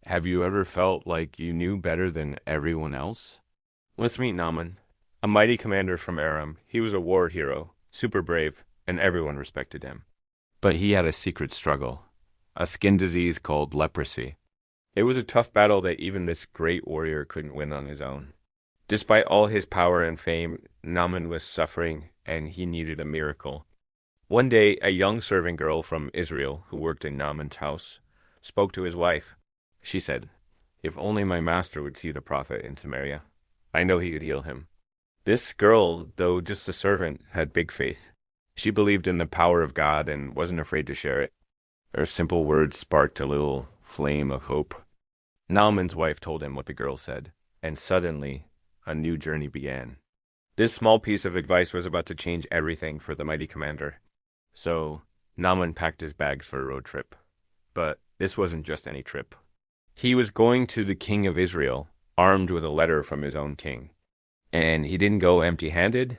Have you ever felt like you knew better than everyone else? Let's meet Naaman, a mighty commander from Aram. He was a war hero, super brave, and everyone respected him. But he had a secret struggle, a skin disease called leprosy. It was a tough battle that even this great warrior couldn't win on his own. Despite all his power and fame, Naaman was suffering and he needed a miracle. One day, a young servant girl from Israel who worked in Naaman's house spoke to his wife. She said, "If only my master would see the prophet in Samaria. I know he could heal him." This girl, though just a servant, had big faith. She believed in the power of God and wasn't afraid to share it. Her simple words sparked a little flame of hope. Naaman's wife told him what the girl said, and suddenly a new journey began. This small piece of advice was about to change everything for the mighty commander. So Naaman packed his bags for a road trip. But this wasn't just any trip. He was going to the king of Israel, armed with a letter from his own king. And he didn't go empty-handed.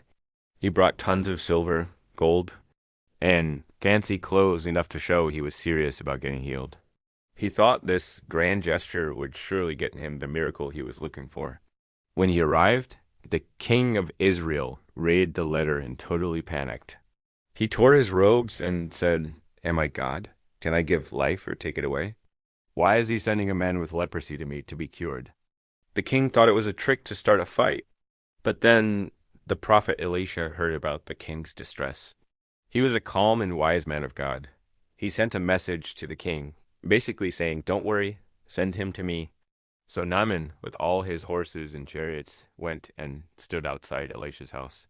He brought tons of silver, gold, and fancy clothes enough to show he was serious about getting healed. He thought this grand gesture would surely get him the miracle he was looking for. When he arrived, the king of Israel read the letter and totally panicked. He tore his robes and said, "Am I God? Can I give life or take it away? Why is he sending a man with leprosy to me to be cured?" The king thought it was a trick to start a fight. But then the prophet Elisha heard about the king's distress. He was a calm and wise man of God. He sent a message to the king, basically saying, "Don't worry, send him to me." So Naaman, with all his horses and chariots, went and stood outside Elisha's house.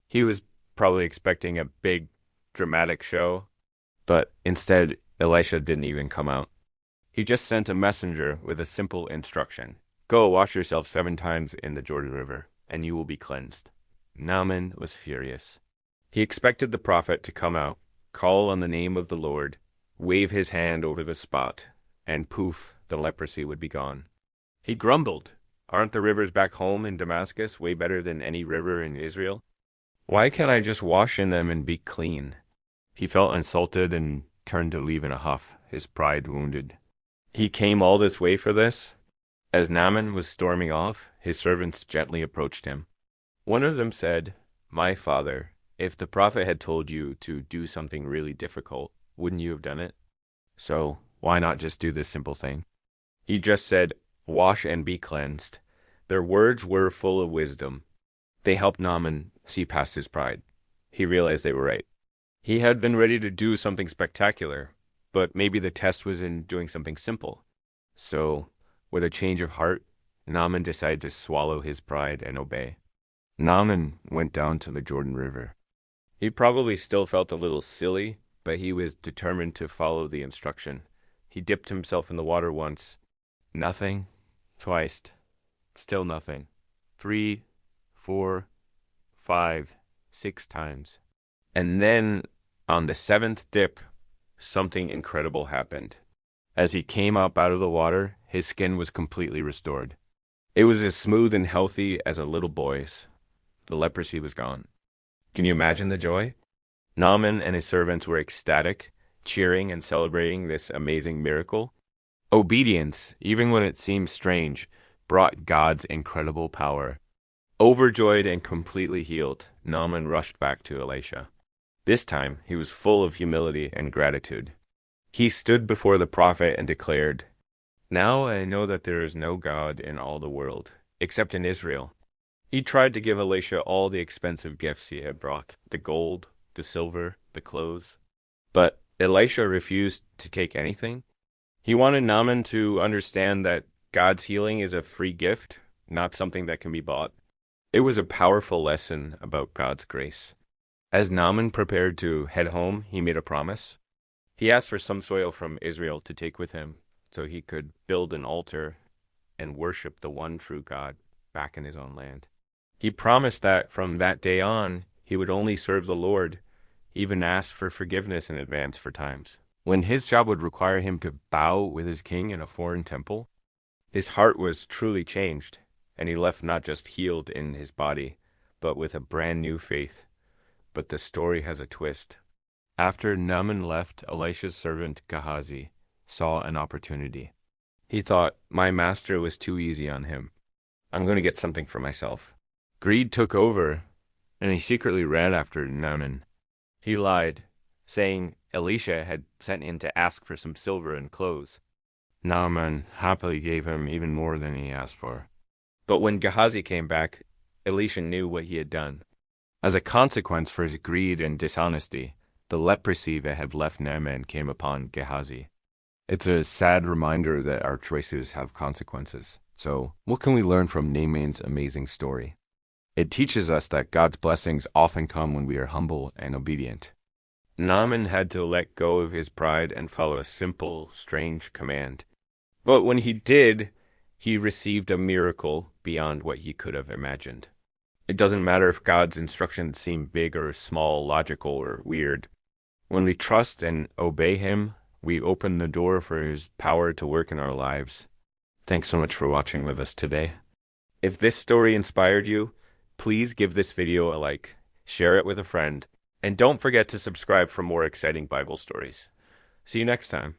He was probably expecting a big, dramatic show, but instead, Elisha didn't even come out. He just sent a messenger with a simple instruction. "Go wash yourself 7 times in the Jordan River, and you will be cleansed." Naaman was furious. He expected the prophet to come out, call on the name of the Lord, wave his hand over the spot, and poof, the leprosy would be gone. He grumbled, "Aren't the rivers back home in Damascus way better than any river in Israel? Why can't I just wash in them and be clean?" He felt insulted and turned to leave in a huff, his pride wounded. He came all this way for this? As Naaman was storming off, his servants gently approached him. One of them said, "My father, if the prophet had told you to do something really difficult, wouldn't you have done it? So why not just do this simple thing?" He just said, "Wash and be cleansed." Their words were full of wisdom. They helped Naaman see past his pride. He realized they were right. He had been ready to do something spectacular, but maybe the test was in doing something simple. So, with a change of heart, Naaman decided to swallow his pride and obey. Naaman went down to the Jordan River. He probably still felt a little silly, but he was determined to follow the instruction. He dipped himself in the water once. Nothing. Twice. Still nothing. 3, 4, 5, 6 times. And then, on the 7th dip, something incredible happened. As he came up out of the water, his skin was completely restored. It was as smooth and healthy as a little boy's. The leprosy was gone. Can you imagine the joy? Naaman and his servants were ecstatic, cheering and celebrating this amazing miracle. Obedience, even when it seemed strange, brought God's incredible power. Overjoyed and completely healed, Naaman rushed back to Elisha. This time, he was full of humility and gratitude. He stood before the prophet and declared, "Now I know that there is no God in all the world, except in Israel." He tried to give Elisha all the expensive gifts he had brought, the gold, the silver, the clothes. But Elisha refused to take anything. He wanted Naaman to understand that God's healing is a free gift, not something that can be bought. It was a powerful lesson about God's grace. As Naaman prepared to head home, he made a promise. He asked for some soil from Israel to take with him so he could build an altar and worship the one true God back in his own land. He promised that from that day on, he would only serve the Lord, even ask for forgiveness in advance for times. When his job would require him to bow with his king in a foreign temple, his heart was truly changed, and he left not just healed in his body, but with a brand new faith. But the story has a twist. After Naaman left, Elisha's servant Gehazi saw an opportunity. He thought, my master was too easy on him. I'm going to get something for myself. Greed took over, and he secretly ran after Naaman. He lied, saying Elisha had sent in to ask for some silver and clothes. Naaman happily gave him even more than he asked for. But when Gehazi came back, Elisha knew what he had done. As a consequence for his greed and dishonesty, the leprosy that had left Naaman came upon Gehazi. It's a sad reminder that our choices have consequences. So, what can we learn from Naaman's amazing story? It teaches us that God's blessings often come when we are humble and obedient. Naaman had to let go of his pride and follow a simple, strange command. But when he did, he received a miracle beyond what he could have imagined. It doesn't matter if God's instructions seem big or small, logical or weird. When we trust and obey Him, we open the door for His power to work in our lives. Thanks so much for watching with us today. If this story inspired you, please give this video a like, share it with a friend, and don't forget to subscribe for more exciting Bible stories. See you next time.